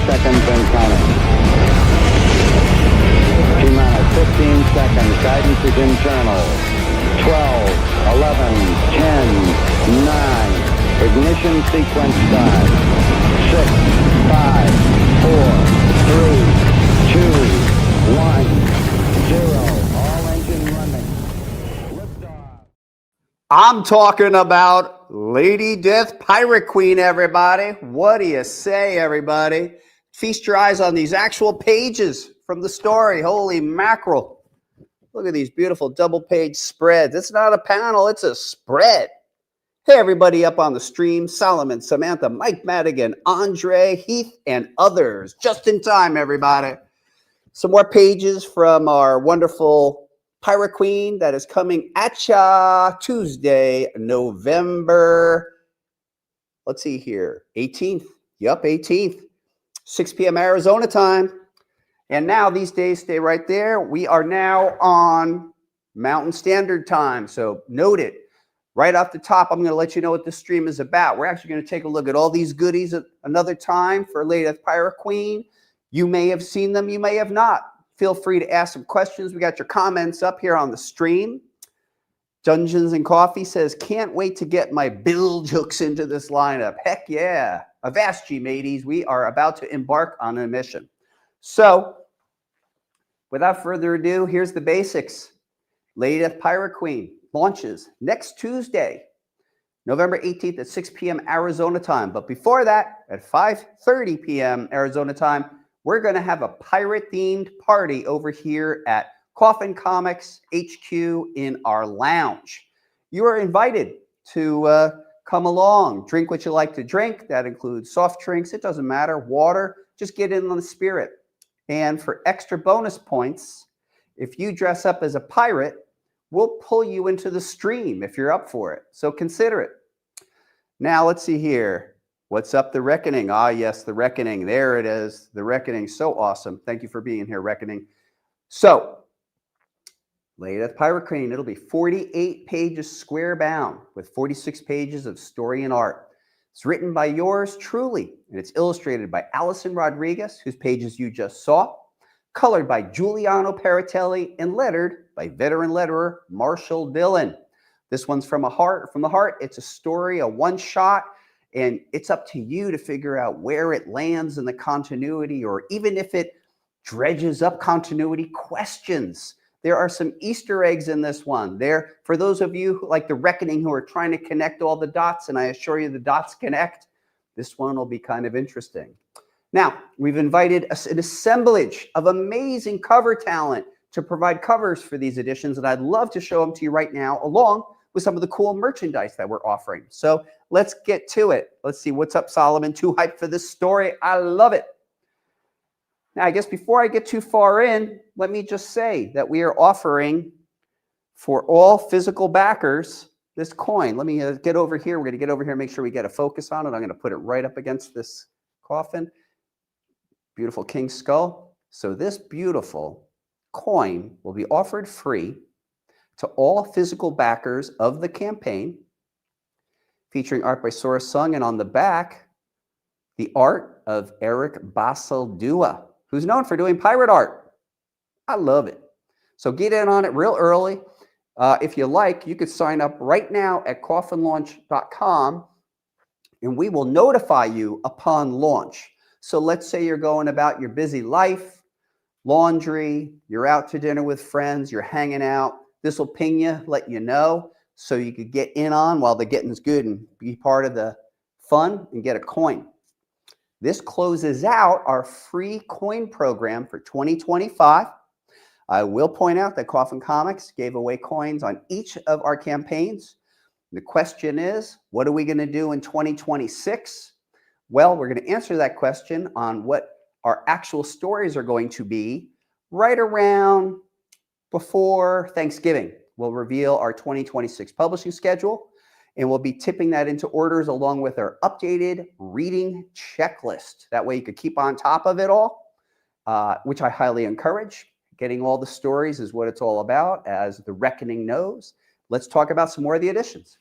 seconds and counting. T-minus 15 seconds. Guidance is internal. 12, 11, 10, 9. Ignition sequence start. 6, 5, 4, 3, 2, 1, 0. All engine running. Liftoff. I'm talking about Lady Death Pirate Queen, everybody. What do you say, everybody? Feast your eyes on these actual pages from the story. Holy mackerel. Look at these beautiful double-page spreads. It's not a panel, it's a spread. Hey, everybody up on the stream. Solomon, Samantha, Mike Madigan, Andre, Heath, and others. Just in time, everybody. Some more pages from our wonderful Pirate Queen that is coming at ya Tuesday, November, let's see here, 18th. Yep, 18th. 6 p.m. Arizona time. And now these days, stay right there. We are now on Mountain Standard Time. So note it. Right off the top, I'm going to let you know what this stream is about. We're actually going to take a look at all these goodies at another time for Lady Death Pirate Queen. You may have seen them, you may have not. Feel free to ask some questions. We got your comments up here on the stream. Dungeons and Coffee says, can't wait to get my bilge hooks into this lineup. Heck yeah. Avast ye, mateys. We are about to embark on a mission. So, without further ado, here's the basics. Lady Death Pirate Queen launches next Tuesday, November 18th at 6 p.m. Arizona time. But before that, at 5:30 p.m. Arizona time, we're going to have a pirate-themed party over here at Coffin Comics HQ in our lounge. You are invited to come along, drink what you like to drink. That includes soft drinks. It doesn't matter. Water. Just get in on the spirit. And for extra bonus points, if you dress up as a pirate, we'll pull you into the stream if you're up for it. So consider it. Now, let's see here. What's up, The Reckoning? Ah, yes, The Reckoning. There it is. The Reckoning. So awesome. Thank you for being here, Reckoning. So, Lady Death Pirate Queen. It'll be 48 pages square bound with 46 pages of story and art. It's written by yours truly, and it's illustrated by Allison Rodriguez, whose pages you just saw, colored by Giuliano Paratelli, and lettered by veteran letterer Marshall Dillon. This one's from the heart. It's a story, a one-shot, and it's up to you to figure out where it lands in the continuity, or even if it dredges up continuity questions. There are some Easter eggs in this one. There, for those of you who, like The Reckoning, who are trying to connect all the dots, and I assure you the dots connect, this one will be kind of interesting. Now, we've invited an assemblage of amazing cover talent to provide covers for these editions, and I'd love to show them to you right now, along with some of the cool merchandise that we're offering. So let's get to it. Let's see, what's up, Solomon? Too hyped for this story. I love it. Now, I guess before I get too far in, let me just say that we are offering for all physical backers this coin. Let me get over here. We're going to get over here and make sure we get a focus on it. I'm going to put it right up against this coffin. Beautiful king skull. So this beautiful coin will be offered free to all physical backers of the campaign, featuring art by Sora Sung, and on the back, the art of Eric Basildua, who's known for doing pirate art. I love it. So get in on it real early. If you like, you could sign up right now at coffinlaunch.com, and we will notify you upon launch. So let's say you're going about your busy life, laundry, you're out to dinner with friends, you're hanging out. This will ping you, let you know, so you could get in on while the getting's good and be part of the fun and get a coin. This closes out our free coin program for 2025. I will point out that Coffin Comics gave away coins on each of our campaigns. The question is, what are we going to do in 2026? Well, we're going to answer that question on what our actual stories are going to be right around before Thanksgiving. We'll reveal our 2026 publishing schedule, and we'll be tipping that into orders along with our updated reading checklist. That way you could keep on top of it all, which I highly encourage. Getting all the stories is what it's all about, as The Reckoning knows. Let's talk about some more of the editions.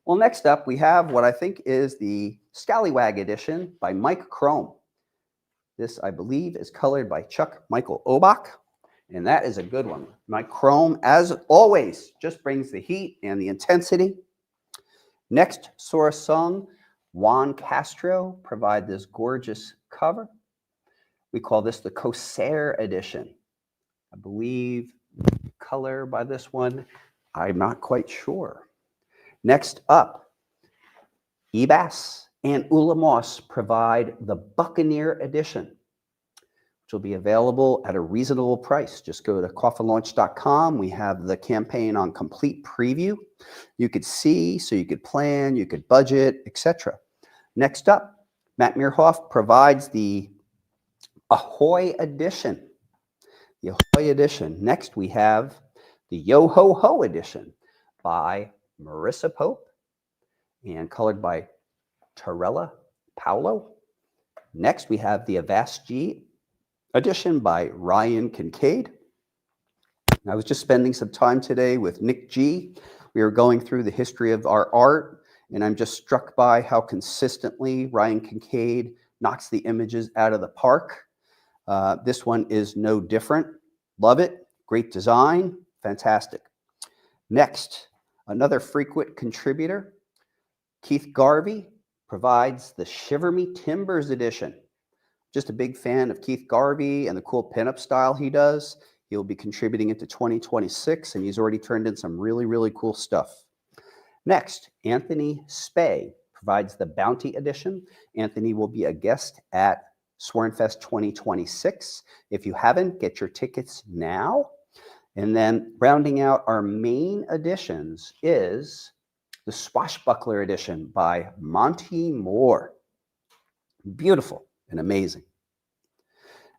Well, next up, we have what I think is the Scallywag edition by Mike Crome. This, I believe, is colored by Chuck Michael Obach, and that is a good one. My chrome, as always, just brings the heat and the intensity. Next, Sora Sung, Juan Castro provide this gorgeous cover. We call this the Corsair edition. I believe color by this one, I'm not quite sure. Next up, Ebas and Ulamos provide the Buccaneer edition, which will be available at a reasonable price. Just go to coffinlaunch.com. We have the campaign on complete preview. You could see, so you could plan, you could budget, etc. Next up, Matt Meerhoff provides the Ahoy edition. The Ahoy edition. Next, we have the Yo Ho Ho edition by Marissa Pope and colored by Torella Paolo. Next, we have the Avast G edition by Ryan Kincaid. I was just spending some time today with Nick G. We were going through the history of our art, and I'm just struck by how consistently Ryan Kincaid knocks the images out of the park. This one is no different. Love it. Great design. Fantastic. Next, another frequent contributor, Keith Garvey, provides the Shiver Me Timbers edition. Just a big fan of Keith Garvey and the cool pinup style he does. He'll be contributing into 2026, and he's already turned in some really, really cool stuff. Next, Anthony Spey provides the Bounty edition. Anthony will be a guest at Swarmfest 2026. If you haven't, get your tickets now. And then rounding out our main editions is the Swashbuckler edition by Monty Moore. Beautiful and amazing.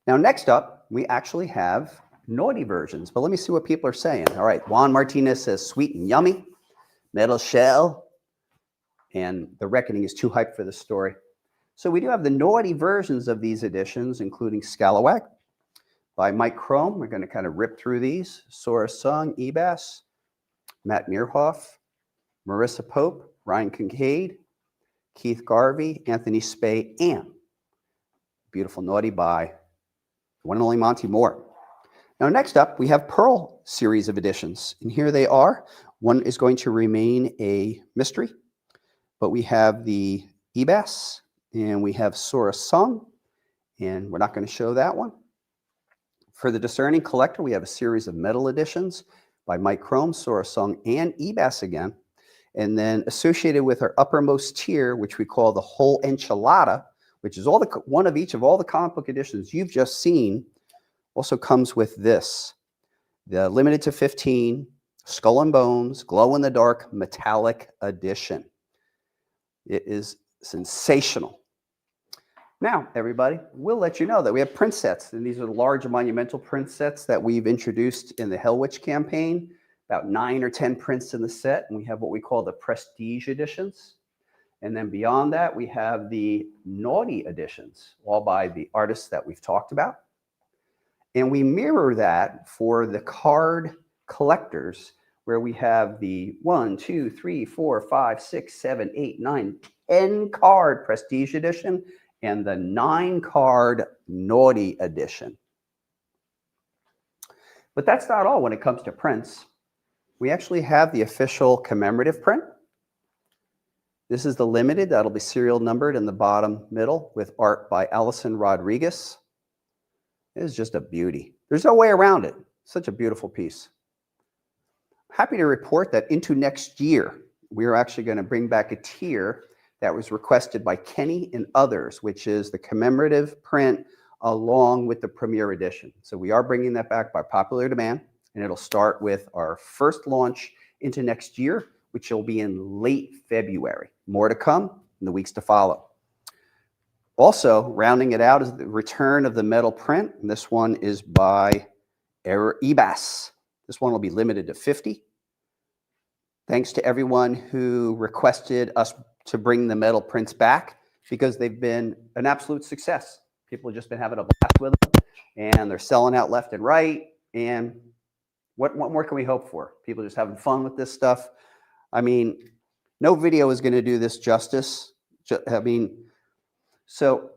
Now, next up, we actually have naughty versions, but let me see what people are saying. All right, Juan Martinez says sweet and yummy, metal shell, and The Reckoning is too hyped for the story. So we do have the naughty versions of these editions, including Scalawag by Mike Chrome. We're going to kind of rip through these. Sora Sung, Ebas, Matt Meerhoff, Marissa Pope, Ryan Kincaid, Keith Garvey, Anthony Spey, and beautiful naughty by the one and only Monty Moore. Now, next up, we have Pearl series of editions, and here they are. One is going to remain a mystery, but we have the Ebas, and we have Sora Sung, and we're not going to show that one. For the discerning collector, we have a series of metal editions by Mike Chrome, Sora Sung, and Ebas again. And then associated with our uppermost tier, which we call the whole enchilada, which is one of each of all the comic book editions you've just seen, also comes with this, the limited to 15 Skull and Bones glow in the dark metallic edition. It is sensational. Now, everybody, we'll let you know that we have print sets, and these are the large monumental print sets that we've introduced in the Hell Witch campaign. About 9 or 10 prints in the set, and we have what we call the prestige editions. And then beyond that, we have the naughty editions, all by the artists that we've talked about. And we mirror that for the card collectors, where we have the 1, 2, 3, 4, 5, 6, 7, 8, 9, 10 card prestige edition and the 9 card naughty edition. But that's not all when it comes to prints. We actually have the official commemorative print. This is the limited. That'll be serial numbered in the bottom middle with art by Allison Rodriguez. It is just a beauty. There's no way around it. Such a beautiful piece. Happy to report that into next year, we are actually going to bring back a tier that was requested by Kenny and others, which is the commemorative print along with the premiere edition. So we are bringing that back by popular demand, and it'll start with our first launch into next year, which will be in late February. More to come in the weeks to follow. Also, rounding it out is the return of the metal print. And this one is by Ebas. This one will be limited to 50. Thanks to everyone who requested us to bring the metal prints back, because they've been an absolute success. People have just been having a blast with them, and they're selling out left and right. And what more can we hope for? People just having fun with this stuff. I mean, no video is going to do this justice. I mean, so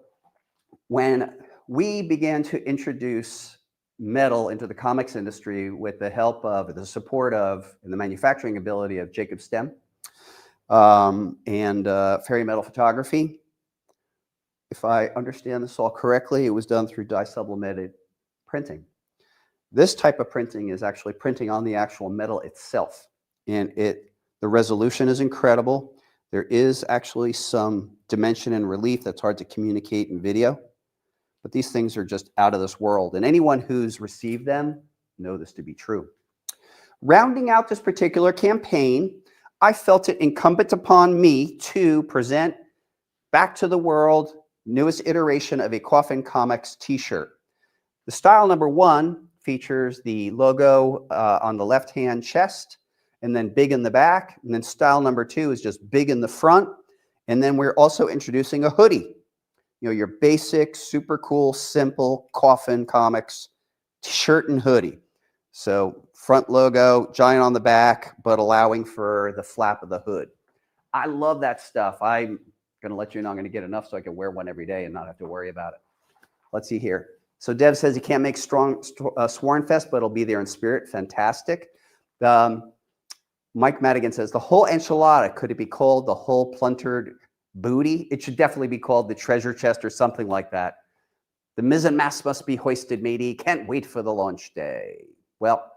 when we began to introduce metal into the comics industry with the help of, the support of, and the manufacturing ability of Jacob Stem and Fairy Metal Photography. If I understand this all correctly, it was done through dye sublimated printing. This type of printing is actually printing on the actual metal itself, and the resolution is incredible. There is actually some dimension and relief that's hard to communicate in video, but these things are just out of this world, and anyone who's received them know this to be true. Rounding out this particular campaign, I felt it incumbent upon me to present back to the world newest iteration of a Coffin Comics t-shirt. The style number 1 features the logo on the left-hand chest and then big in the back. And then style number 2 is just big in the front. And then we're also introducing a hoodie. You know, your basic, super cool, simple Coffin Comics shirt and hoodie. So front logo, giant on the back, but allowing for the flap of the hood. I love that stuff. I'm going to let you know I'm going to get enough so I can wear one every day and not have to worry about it. Let's see here. So Dev says he can't make Swornfest, but it'll be there in spirit. Fantastic. Mike Madigan says, the whole enchilada, could it be called the whole plundered booty? It should definitely be called the treasure chest or something like that. The mizzen mast must be hoisted, matey. Can't wait for the launch day. Well,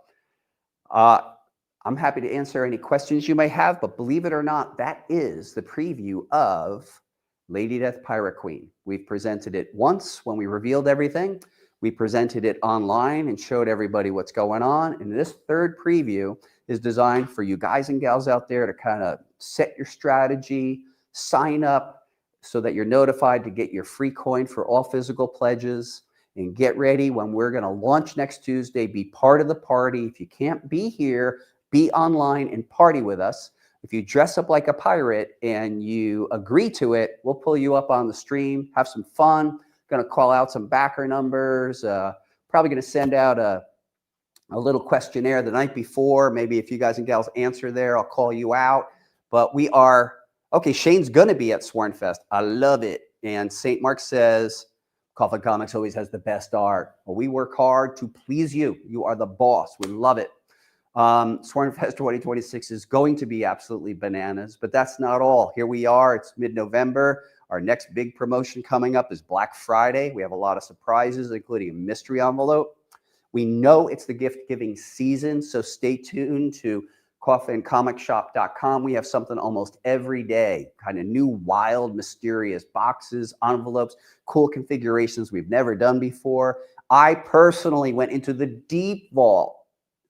I'm happy to answer any questions you may have, but believe it or not, that is the preview of Lady Death Pirate Queen. We've presented it once when we revealed everything. We presented it online and showed everybody what's going on. And this third preview is designed for you guys and gals out there to kind of set your strategy, sign up so that you're notified to get your free coin for all physical pledges, and get ready when we're going to launch next Tuesday. Be part of the party. If you can't be here, be online and party with us. If you dress up like a pirate and you agree to it, we'll pull you up on the stream, have some fun. Going to call out some backer numbers. Probably going to send out a little questionnaire the night before. Maybe if you guys and gals answer there, I'll call you out. But we are, okay, Shane's going to be at Swornfest. I love it. And St. Mark says, Coffin Comics always has the best art. Well, we work hard to please you. You are the boss. We love it. Swornfest 2026 is going to be absolutely bananas, but that's not all. Here we are. It's mid-November. Our next big promotion coming up is Black Friday. We have a lot of surprises, including a mystery envelope. We know it's the gift-giving season, so stay tuned to coffincomicsshop.com. We have something almost every day, kind of new, wild, mysterious boxes, envelopes, cool configurations we've never done before. I personally went into the deep vault.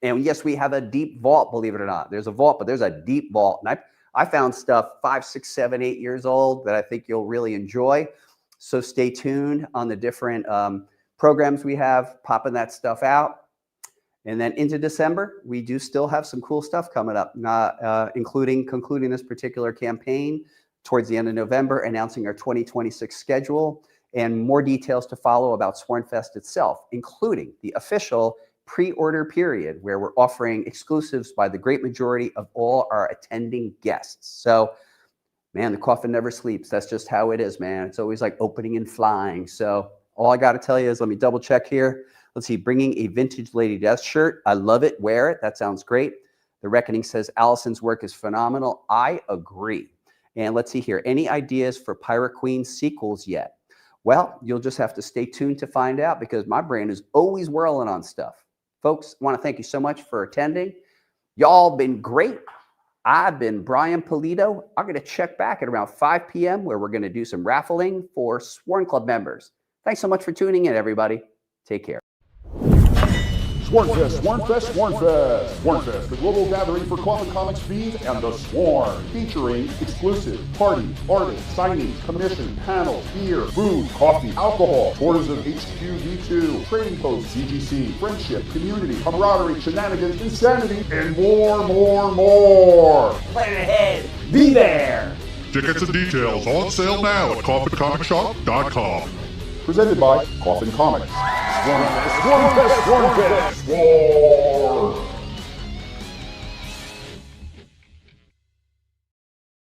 And yes, we have a deep vault, believe it or not. There's a vault, but there's a deep vault. And I found stuff 5, 6, 7, 8 years old that I think you'll really enjoy. So stay tuned on the different programs we have, popping that stuff out. And then into December, we do still have some cool stuff coming up, including concluding this particular campaign towards the end of November, announcing our 2026 schedule, and more details to follow about Swornfest itself, including the official pre-order period where we're offering exclusives by the great majority of all our attending guests. So, man, the coffin never sleeps. That's just how it is, man. It's always like opening and flying. So all I got to tell you is, let me double check here. Let's see, bringing a vintage Lady Death shirt. I love it. Wear it. That sounds great. The Reckoning says Allison's work is phenomenal. I agree. And let's see here. Any ideas for Pirate Queen sequels yet? Well, you'll just have to stay tuned to find out, because my brain is always whirling on stuff. Folks, I want to thank you so much for attending. Y'all been great. I've been Brian Pulido. I'm going to check back at around 5 p.m. where we're going to do some raffling for Sworn Club members. Thanks so much for tuning in, everybody. Take care. Swornfest, Swornfest, Swornfest. Swornfest, the global gathering for Coffin Comics feeds and the Sworn, featuring exclusive party, artist, signings, commission, panels, beer, food, coffee, alcohol, tours of HQV2, trading posts, CGC, friendship, community, camaraderie, shenanigans, insanity, and more. Plan ahead. Be there. Tickets and details on sale now at coffincomicsshop.com. Presented by Coffin Comics. Swornfest, Swornfest, Swornfest, Sworn!